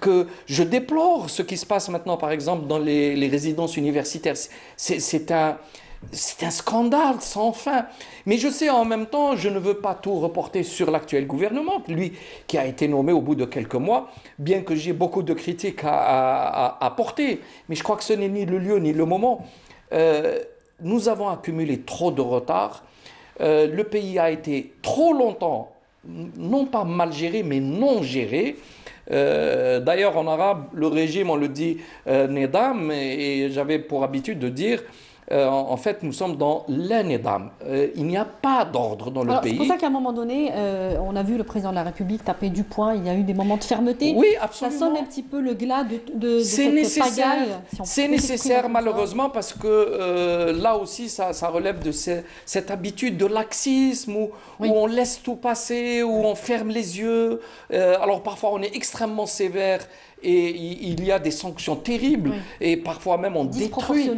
Que je déplore ce qui se passe maintenant, par exemple, dans les résidences universitaires. C'est un scandale sans fin. Mais je sais en même temps, je ne veux pas tout reporter sur l'actuel gouvernement, lui qui a été nommé au bout de quelques mois, bien que j'ai beaucoup de critiques à porter. Mais je crois que ce n'est ni le lieu ni le moment. Nous avons accumulé trop de retard. Le pays a été trop longtemps, non pas mal géré, mais non géré. D'ailleurs, en arabe, le régime, on le dit Nedam, et j'avais pour habitude de dire en fait, nous sommes dans l'anedam. Il n'y a pas d'ordre dans le pays. C'est pour ça qu'à un moment donné, on a vu le président de la République taper du poing. Il y a eu des moments de fermeté. Oui, absolument. Ça sonne un petit peu le glas de cette pagaille. C'est nécessaire, malheureusement, parce que là aussi, ça relève de cette habitude de laxisme où on laisse tout passer, où on ferme les yeux. Alors parfois, on est extrêmement sévère. Et il y a des sanctions terribles, et parfois même on détruit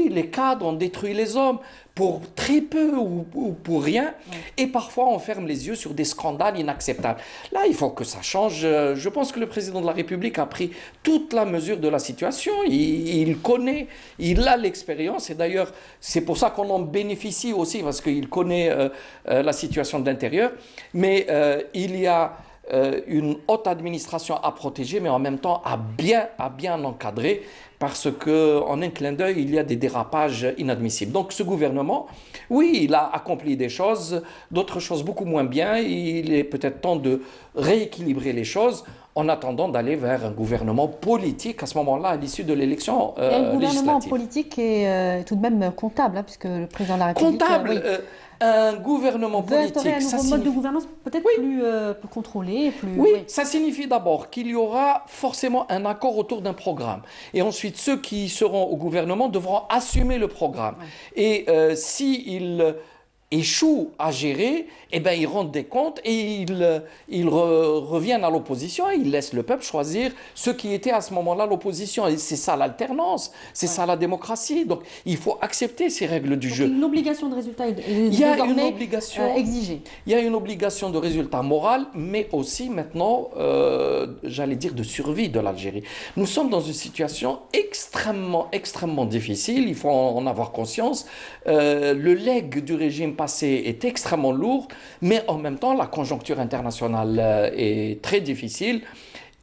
les cadres, on détruit les hommes pour très peu ou pour rien, et parfois on ferme les yeux sur des scandales inacceptables. Là, il faut que ça change. Je pense que le président de la République a pris toute la mesure de la situation. Il connaît, il a l'expérience, et d'ailleurs c'est pour ça qu'on en bénéficie aussi, parce qu'il connaît la situation de l'intérieur, mais il y a une haute administration à protéger, mais en même temps à bien encadrer, parce qu'en un clin d'œil, il y a des dérapages inadmissibles. Donc ce gouvernement, oui, il a accompli des choses, d'autres choses beaucoup moins bien. Il est peut-être temps de rééquilibrer les choses en attendant d'aller vers un gouvernement politique à ce moment-là, à l'issue de l'élection législative. Un gouvernement politique est tout de même comptable, hein, puisque le président de la République... Comptable un gouvernement politique, un nouveau mode de gouvernance peut-être plus contrôlé. Oui, ça signifie d'abord qu'il y aura forcément un accord autour d'un programme. Et ensuite, ceux qui seront au gouvernement devront assumer le programme. Et s'ils échouent à gérer, eh ben, ils rendent des comptes et ils reviennent à l'opposition et ils laissent le peuple choisir ceux qui étaient à ce moment-là l'opposition. Et c'est ça l'alternance, c'est ça la démocratie. Donc il faut accepter ces règles du jeu. Une obligation de résultat est désormais exigée. Il y a une obligation de résultat moral, mais aussi maintenant, j'allais dire, de survie de l'Algérie. Nous sommes dans une situation extrêmement difficile, il faut en avoir conscience. Le legs du régime passé est extrêmement lourd, mais en même temps, la conjoncture internationale est très difficile.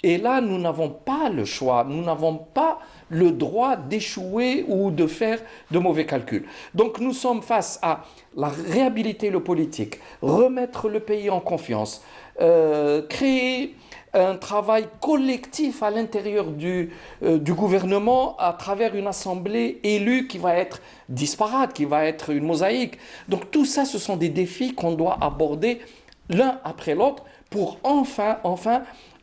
Et là, nous n'avons pas le choix, nous n'avons pas le droit d'échouer ou de faire de mauvais calculs. Donc nous sommes face à la réhabiliter le politique, remettre le pays en confiance, créer un travail collectif à l'intérieur du gouvernement à travers une assemblée élue qui va être disparate, qui va être une mosaïque. Donc tout ça, ce sont des défis qu'on doit aborder l'un après l'autre pour enfin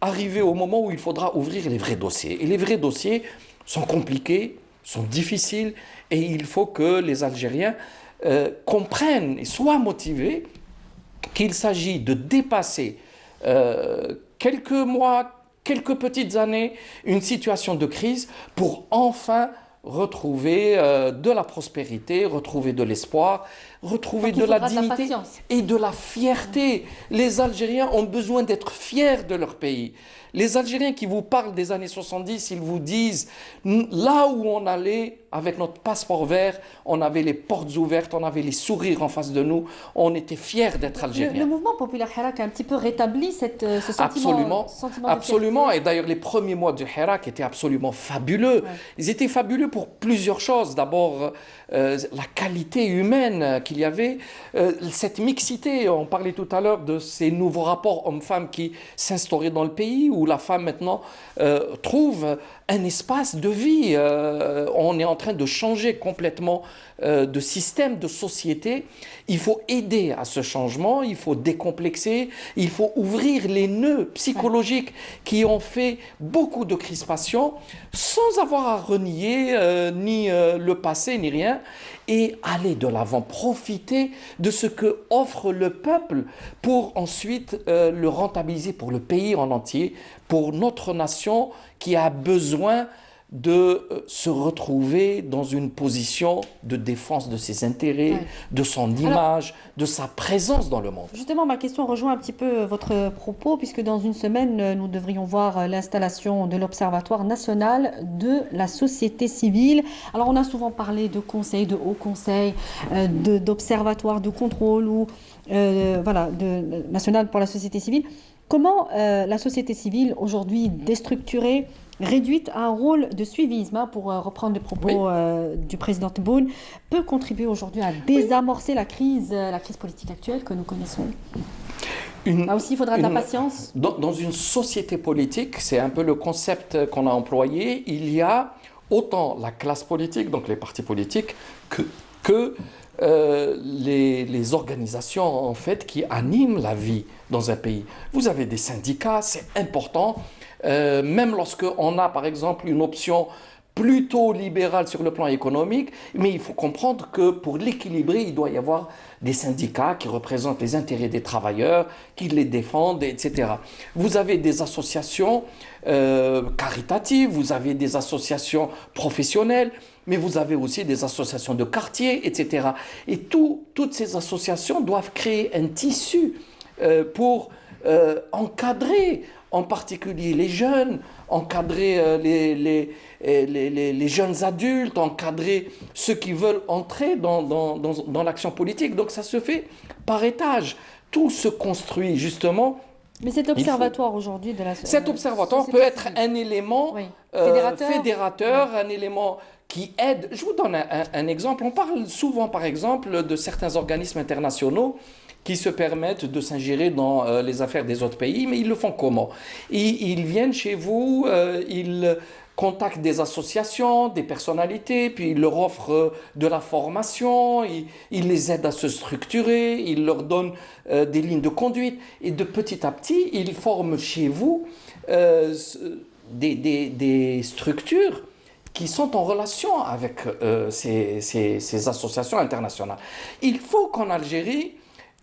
arriver au moment où il faudra ouvrir les vrais dossiers. Et les vrais dossiers sont compliqués, sont difficiles, et il faut que les Algériens comprennent et soient motivés qu'il s'agit de dépasser quelques mois, quelques petites années, une situation de crise pour enfin retrouver de la prospérité, retrouver de l'espoir, retrouver Donc il de la faudra de la dignité patience. et de la fierté. Les Algériens ont besoin d'être fiers de leur pays. Les Algériens qui vous parlent des années 70, ils vous disent, là où on allait, avec notre passeport vert, on avait les portes ouvertes, on avait les sourires en face de nous, on était fiers d'être Le Algériens. mouvement populaire Hirak a un petit peu rétabli ce Absolument, sentiment de absolument. fierté. Et d'ailleurs, les premiers mois du Hirak étaient absolument fabuleux. Ouais. Ils étaient fabuleux pour plusieurs choses. D'abord, la qualité humaine qu'il y avait, cette mixité. On parlait tout à l'heure de ces nouveaux rapports hommes-femmes qui s'instauraient dans le pays, où la femme maintenant trouve un espace de vie. On est en train de changer complètement de système, de société. Il faut aider à ce changement, il faut décomplexer, il faut ouvrir les nœuds psychologiques qui ont fait beaucoup de crispations sans avoir à renier ni le passé ni rien et aller de l'avant, profiter de ce que offre le peuple pour ensuite le rentabiliser pour le pays en entier, pour notre nation qui a besoin de se retrouver dans une position de défense de ses intérêts, Ouais. de son Alors, image, de sa présence dans le monde. justement, ma question rejoint un petit peu votre propos, puisque dans une semaine, nous devrions voir l'installation de l'Observatoire national de la société civile. Alors, on a souvent parlé de conseils, de hauts conseils, d'observatoires de contrôle ou voilà, national pour la société civile. Comment la société civile, aujourd'hui déstructurée, réduite à un rôle de suivisme, hein, pour reprendre les propos du président Tebboune, peut contribuer aujourd'hui à désamorcer la crise politique actuelle que nous connaissons. Là aussi, il faudra de la patience. Dans une société politique, c'est un peu le concept qu'on a employé, il y a autant la classe politique, donc les partis politiques, que les organisations en fait qui animent la vie dans un pays. Vous avez des syndicats, c'est important. Même lorsqu'on a par exemple une option plutôt libérale sur le plan économique, mais il faut comprendre que pour l'équilibrer, il doit y avoir des syndicats qui représentent les intérêts des travailleurs, qui les défendent, etc. Vous avez des associations caritatives, vous avez des associations professionnelles, mais vous avez aussi des associations de quartier, etc. Et toutes ces associations doivent créer un tissu pour encadrer en particulier les jeunes, encadrer les jeunes adultes, encadrer ceux qui veulent entrer dans l'action politique. Donc ça se fait par étage. Tout se construit justement. Mais cet observatoire aujourd'hui de la Cet observatoire peut être un élément oui. fédérateur, un élément qui aide. Je vous donne un exemple. On parle souvent, par exemple, de certains organismes internationaux qui se permettent de s'ingérer dans les affaires des autres pays, mais ils le font comment? Ils viennent chez vous, ils contactent des associations, des personnalités, puis ils leur offrent de la formation, ils les aident à se structurer, ils leur donnent des lignes de conduite, et de petit à petit, ils forment chez vous des structures qui sont en relation avec ces associations internationales. Il faut qu'en Algérie,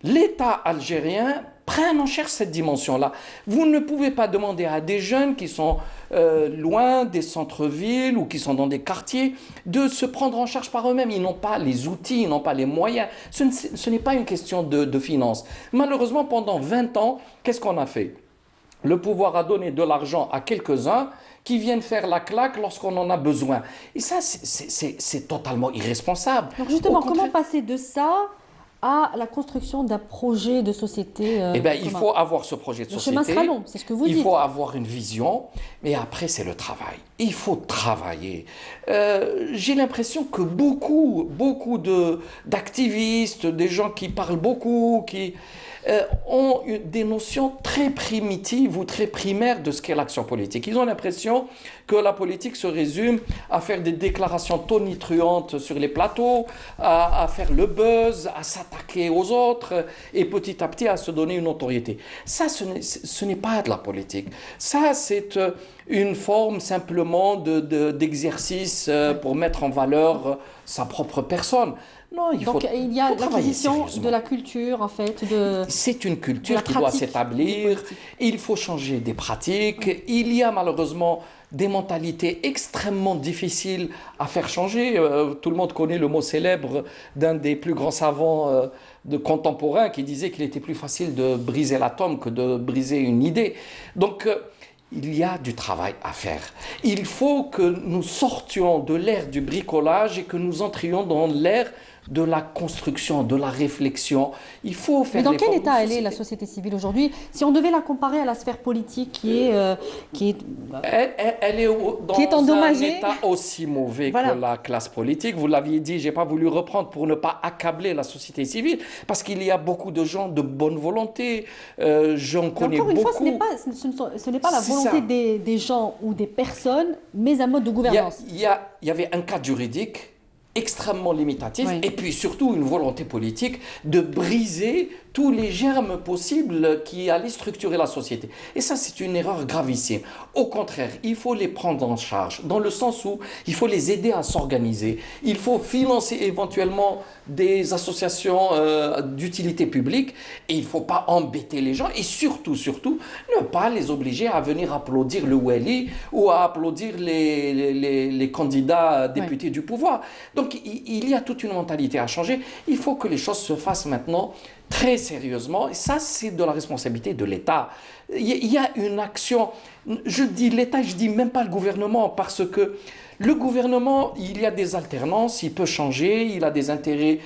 l'État algérien prenne en charge cette dimension-là. Vous ne pouvez pas demander à des jeunes qui sont loin des centres-villes ou qui sont dans des quartiers de se prendre en charge par eux-mêmes. Ils n'ont pas les outils, ils n'ont pas les moyens. Ce n'est pas une question de finances. Malheureusement, pendant 20 ans, qu'est-ce qu'on a fait? Le pouvoir a donné de l'argent à quelques-uns qui viennent faire la claque lorsqu'on en a besoin. Et ça, c'est totalement irresponsable. Donc justement, comment passer de ça à la construction d'un projet de société Eh bien, il faut avoir ce projet de société. Le chemin sera long, c'est ce que vous dites. Il faut avoir une vision, mais après, c'est le travail. Il faut travailler. J'ai l'impression que beaucoup d'activistes, des gens qui parlent beaucoup, qui ont des notions très primitives ou très primaires de ce qu'est l'action politique. Ils ont l'impression que la politique se résume à faire des déclarations tonitruantes sur les plateaux, à faire le buzz, à s'attaquer aux autres et petit à petit à se donner une notoriété. Ça, ce n'est pas de la politique. Ça, c'est une forme simplement d'exercice pour mettre en valeur sa propre personne. Non, Donc il y a l'acquisition de la culture, en fait, c'est une culture qui doit s'établir. Il faut changer des pratiques. Il y a malheureusement des mentalités extrêmement difficiles à faire changer. Tout le monde connaît le mot célèbre d'un des plus grands savants contemporains qui disait qu'il était plus facile de briser l'atome que de briser une idée. Donc, il y a du travail à faire. Il faut que nous sortions de l'ère du bricolage et que nous entrions dans l'ère de la construction, de la réflexion. Il faut faire. Mais dans quel état elle est, la société civile aujourd'hui? Si on devait la comparer à la sphère politique elle est dans endommagée, un état aussi mauvais que la classe politique. Vous l'aviez dit, je n'ai pas voulu reprendre pour ne pas accabler la société civile, parce qu'il y a beaucoup de gens de bonne volonté. J'en connais beaucoup. Encore une fois, ce n'est pas la volonté des gens ou des personnes, mais un mode de gouvernance. Il y avait un cadre juridique extrêmement limitatif, et puis surtout une volonté politique de briser tous les germes possibles qui allaient structurer la société. Et ça, c'est une erreur gravissime. Au contraire, il faut les prendre en charge, dans le sens où il faut les aider à s'organiser. Il faut financer éventuellement des associations d'utilité publique, et il ne faut pas embêter les gens, et surtout, ne pas les obliger à venir applaudir le Wali ou à applaudir les candidats députés du pouvoir. Donc, il y a toute une mentalité à changer. Il faut que les choses se fassent maintenant très sérieusement, et ça, c'est de la responsabilité de l'État. Il y a une action, je dis l'État, je dis même pas le gouvernement, parce que le gouvernement, il y a des alternances, il peut changer, il a des intérêts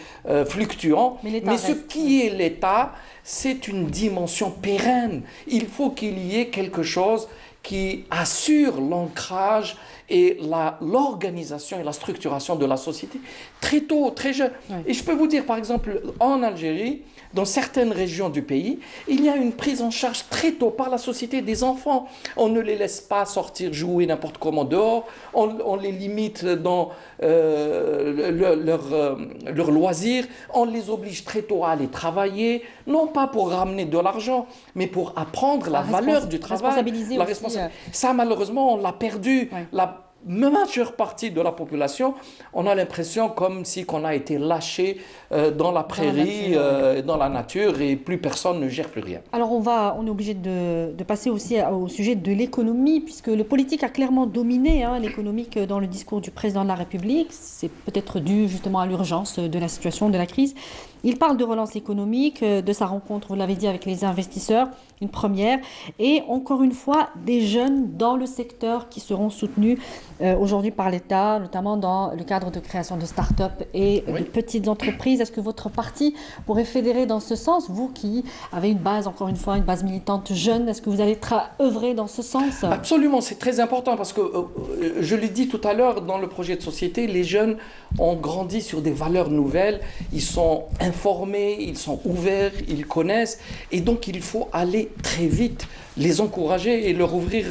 fluctuants, mais ce qui est l'État, c'est une dimension pérenne. Il faut qu'il y ait quelque chose qui assure l'ancrage et l'organisation et la structuration de la société très tôt, très jeune. Et je peux vous dire, par exemple, en Algérie, dans certaines régions du pays, il y a une prise en charge très tôt par la société des enfants. On ne les laisse pas sortir jouer n'importe comment dehors, on les limite dans leurs loisirs, on les oblige très tôt à aller travailler, non pas pour ramener de l'argent, mais pour apprendre la valeur du travail. La responsabilité. Ça, malheureusement, on l'a perdu. La majeure partie de la population, on a l'impression comme si qu'on a été lâché dans la prairie, dans la nature, et plus personne ne gère plus rien. Alors on est obligé de passer aussi au sujet de l'économie, puisque le politique a clairement dominé l'économique dans le discours du président de la République. C'est peut-être dû justement à l'urgence de la situation, de la crise. Il parle de relance économique, de sa rencontre, vous l'avez dit, avec les investisseurs, une première, et encore une fois, des jeunes dans le secteur qui seront soutenus aujourd'hui par l'État, notamment dans le cadre de création de start-up et de petites entreprises. Est-ce que votre parti pourrait fédérer dans ce sens, vous qui avez une base, encore une fois, une base militante jeune, est-ce que vous allez œuvrer dans ce sens? Absolument, c'est très important, parce que, je l'ai dit tout à l'heure, dans le projet de société, les jeunes ont grandi sur des valeurs nouvelles, ils sont informés, ils sont ouverts, ils connaissent, et donc il faut aller très vite, les encourager et leur ouvrir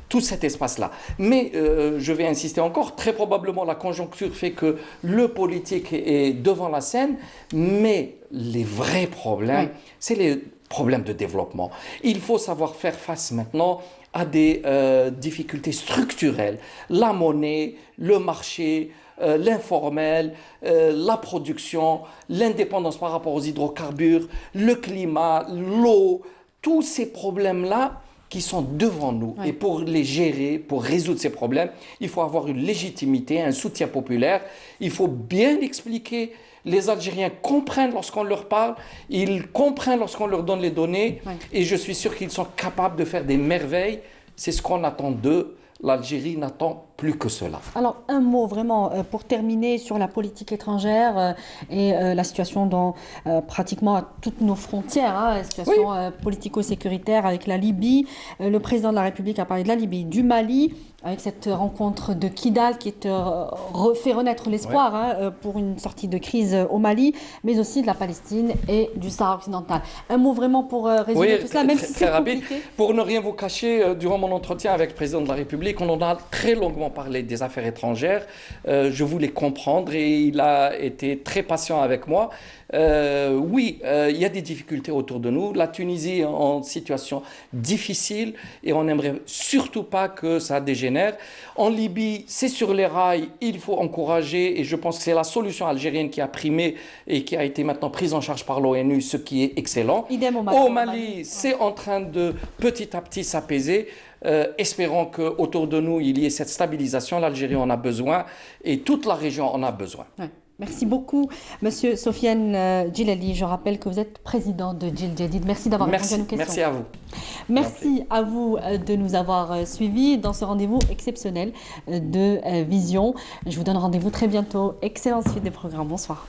tout cet espace-là. Mais je vais insister encore, très probablement la conjoncture fait que le politique est devant la scène, mais les vrais problèmes, c'est les problèmes de développement. Il faut savoir faire face maintenant à des difficultés structurelles. La monnaie, le marché, l'informel, la production, l'indépendance par rapport aux hydrocarbures, le climat, l'eau, tous ces problèmes-là qui sont devant nous. Et pour les gérer, pour résoudre ces problèmes, il faut avoir une légitimité, un soutien populaire. Il faut bien expliquer. Les Algériens comprennent lorsqu'on leur parle, ils comprennent lorsqu'on leur donne les données, et je suis sûr qu'ils sont capables de faire des merveilles. C'est ce qu'on attend d'eux. L'Algérie n'attend plus que cela. Alors, un mot vraiment pour terminer sur la politique étrangère et la situation dans pratiquement à toutes nos frontières, la situation politico-sécuritaire avec la Libye. Le président de la République a parlé de la Libye, du Mali, avec cette rencontre de Kidal qui fait renaître l'espoir pour une sortie de crise au Mali, mais aussi de la Palestine et du Sahara occidental. Un mot vraiment pour résumer tout cela, même si c'est compliqué. Pour ne rien vous cacher, durant mon entretien avec le président de la République, on en a très longuement on parlait des affaires étrangères, je voulais comprendre et il a été très patient avec moi. Oui, il y a des difficultés autour de nous. La Tunisie est en situation difficile et on n'aimerait surtout pas que ça dégénère. En Libye, c'est sur les rails, il faut encourager et je pense que c'est la solution algérienne qui a primé et qui a été maintenant prise en charge par l'ONU, ce qui est excellent. Idem Au Mali, c'est en train de petit à petit s'apaiser. Espérons qu'autour de nous, il y ait cette stabilisation. L'Algérie en a besoin et toute la région en a besoin. Ouais. Merci beaucoup, Monsieur Sofiane Djilali. Je rappelle que vous êtes président de Djil Jadid. Merci d'avoir répondu à nos questions. Merci à vous. Merci à vous de nous avoir suivis dans ce rendez-vous exceptionnel de Vision. Je vous donne rendez-vous très bientôt. Excellente suite des programmes. Bonsoir.